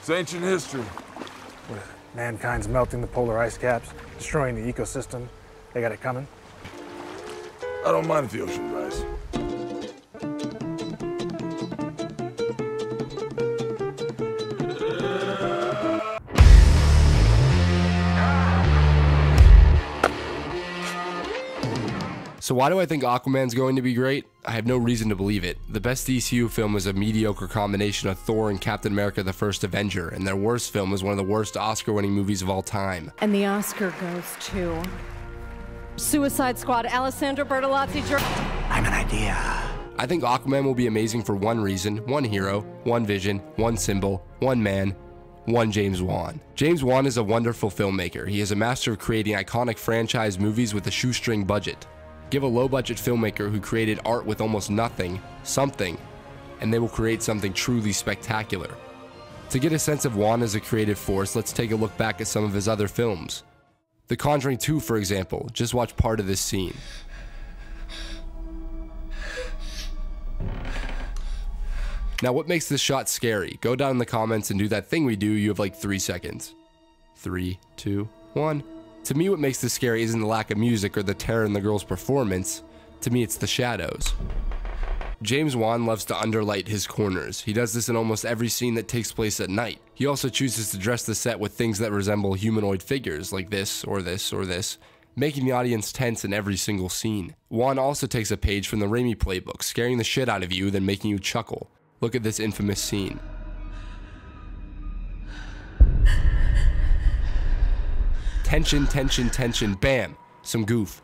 It's ancient history. With mankind's melting the polar ice caps, destroying the ecosystem. They got it coming. I don't mind if the ocean rise. So why do I think Aquaman's going to be great? I have no reason to believe it. The best DCU film was a mediocre combination of Thor and Captain America the First Avenger, and their worst film was one of the worst Oscar-winning movies of all time. And the Oscar goes to Suicide Squad, Alessandro Bertolazzi. I have an idea. I think Aquaman will be amazing for one reason, one hero, one vision, one symbol, one man, one James Wan. James Wan is a wonderful filmmaker. He is a master of creating iconic franchise movies with a shoestring budget. Give a low-budget filmmaker who created art with almost nothing, something, and they will create something truly spectacular. To get a sense of Wan as a creative force, let's take a look back at some of his other films. The Conjuring 2, for example. Just watch part of this scene. Now, what makes this shot scary? Go down in the comments and do that thing we do. You have like 3 seconds. 3, 2, 1. To me, what makes this scary isn't the lack of music or the terror in the girl's performance. To me, it's the shadows. James Wan loves to underlight his corners. He does this in almost every scene that takes place at night. He also chooses to dress the set with things that resemble humanoid figures, like this, or this, or this, making the audience tense in every single scene. Wan also takes a page from the Raimi playbook, scaring the shit out of you, then making you chuckle. Look at this infamous scene. Tension, tension, tension, bam! Some goof.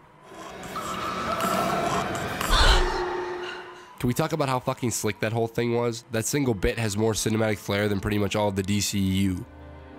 Can we talk about how fucking slick that whole thing was? That single bit has more cinematic flair than pretty much all of the DCEU.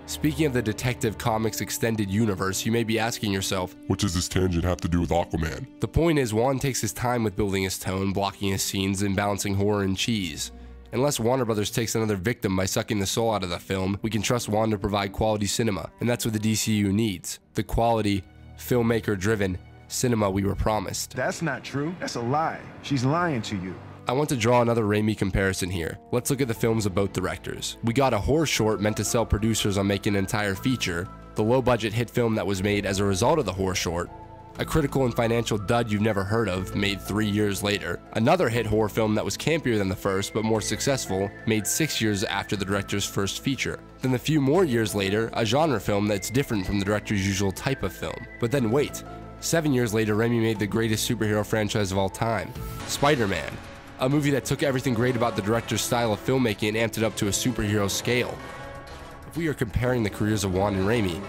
Speaking of the Detective Comics extended universe, you may be asking yourself, what does this tangent have to do with Aquaman? The point is, Wan takes his time with building his tone, blocking his scenes, and balancing horror and cheese. Unless Warner Brothers takes another victim by sucking the soul out of the film, we can trust Wan to provide quality cinema, and that's what the DCU needs. The quality, filmmaker-driven cinema we were promised. That's not true. That's a lie. She's lying to you. I want to draw another Raimi comparison here. Let's look at the films of both directors. We got a horror short meant to sell producers on making an entire feature, the low-budget hit film that was made as a result of the horror short, a critical and financial dud you've never heard of, made 3 years later. Another hit horror film that was campier than the first, but more successful, made 6 years after the director's first feature. Then a few more years later, a genre film that's different from the director's usual type of film. But then wait, 7 years later, Raimi made the greatest superhero franchise of all time, Spider-Man. A movie that took everything great about the director's style of filmmaking and amped it up to a superhero scale. If we are comparing the careers of Wan and Raimi,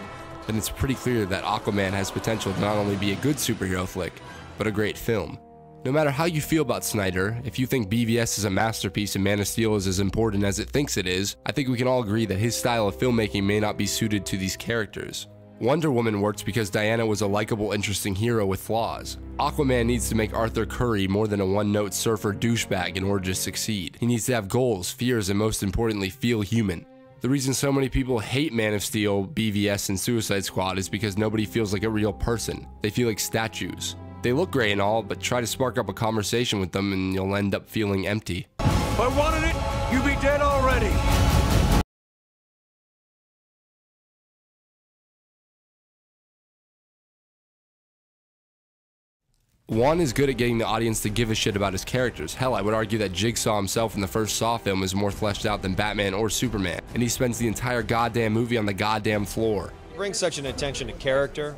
then it's pretty clear that Aquaman has potential to not only be a good superhero flick, but a great film. No matter how you feel about Snyder, if you think BVS is a masterpiece and Man of Steel is as important as it thinks it is, I think we can all agree that his style of filmmaking may not be suited to these characters. Wonder Woman works because Diana was a likable, interesting hero with flaws. Aquaman needs to make Arthur Curry more than a one-note surfer douchebag in order to succeed. He needs to have goals, fears, and most importantly, feel human. The reason so many people hate Man of Steel, BVS, and Suicide Squad is because nobody feels like a real person. They feel like statues. They look great and all, but try to spark up a conversation with them and you'll end up feeling empty. If I wanted it, you'd be dead already. Wan is good at getting the audience to give a shit about his characters. Hell, I would argue that Jigsaw himself in the first Saw film is more fleshed out than Batman or Superman, and he spends the entire goddamn movie on the goddamn floor. He brings such an attention to character,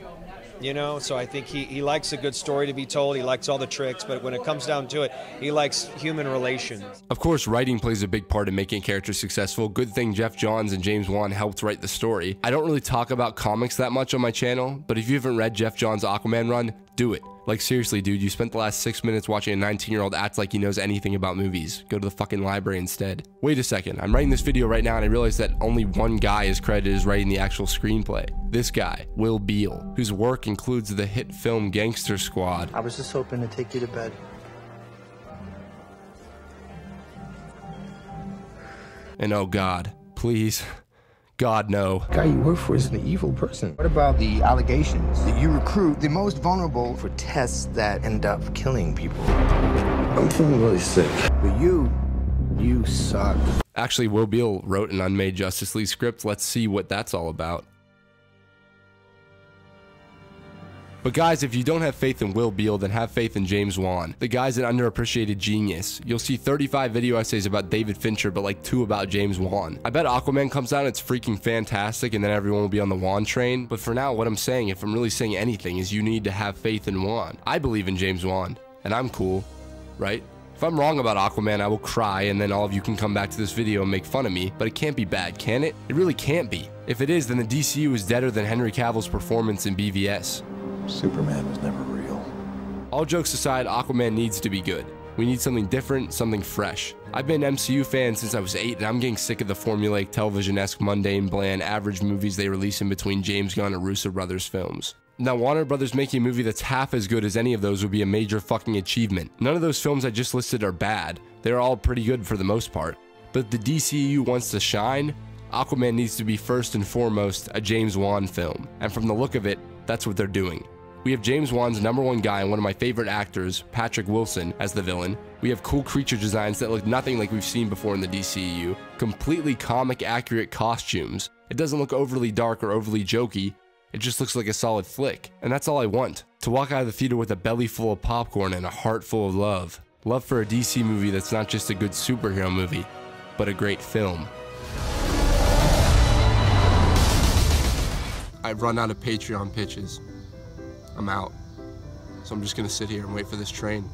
you know, so I think he likes a good story to be told, he likes all the tricks, but when it comes down to it, he likes human relations. Of course, writing plays a big part in making characters successful. Good thing Geoff Johns and James Wan helped write the story. I don't really talk about comics that much on my channel, but if you haven't read Geoff Johns' Aquaman run, do it. Like seriously, dude, you spent the last 6 minutes watching a 19-year-old act like he knows anything about movies. Go to the fucking library instead. Wait a second, I'm writing this video right now and I realize that only one guy is credited as writing the actual screenplay. This guy, Will Beall, whose work includes the hit film Gangster Squad. I was just hoping to take you to bed. And oh God, please. God, no. The guy you work for is an evil person. What about the allegations that you recruit the most vulnerable for tests that end up killing people? I'm feeling really sick. But you You suck. Actually, Will Beall wrote an unmade Justice League script. Let's see what that's all about. But guys, if you don't have faith in Will Beall, then have faith in James Wan. The guy's an underappreciated genius. You'll see 35 video essays about David Fincher, but like 2 about James Wan. I bet Aquaman comes out and it's freaking fantastic, and then everyone will be on the Wan train. But for now, what I'm saying, if I'm really saying anything, is you need to have faith in Wan. I believe in James Wan, and I'm cool, right? If I'm wrong about Aquaman, I will cry, and then all of you can come back to this video and make fun of me, but it can't be bad, can it? It really can't be. If it is, then the DCU is deader than Henry Cavill's performance in BVS. Superman was never real. All jokes aside, Aquaman needs to be good. We need something different, something fresh. I've been an MCU fan since I was 8, and I'm getting sick of the formulaic, television-esque, mundane, bland, average movies they release in between James Gunn and Russo Brothers films. Now, Warner Brothers making a movie that's half as good as any of those would be a major fucking achievement. None of those films I just listed are bad. They're all pretty good for the most part. But if the DCU wants to shine, Aquaman needs to be first and foremost a James Wan film. And from the look of it, that's what they're doing. We have James Wan's #1 guy and one of my favorite actors, Patrick Wilson, as the villain. We have cool creature designs that look nothing like we've seen before in the DCEU, completely comic accurate costumes. It doesn't look overly dark or overly jokey, it just looks like a solid flick. And that's all I want. To walk out of the theater with a belly full of popcorn and a heart full of love. Love for a DC movie that's not just a good superhero movie, but a great film. I've run out of Patreon pitches. I'm out. So I'm just gonna sit here and wait for this train.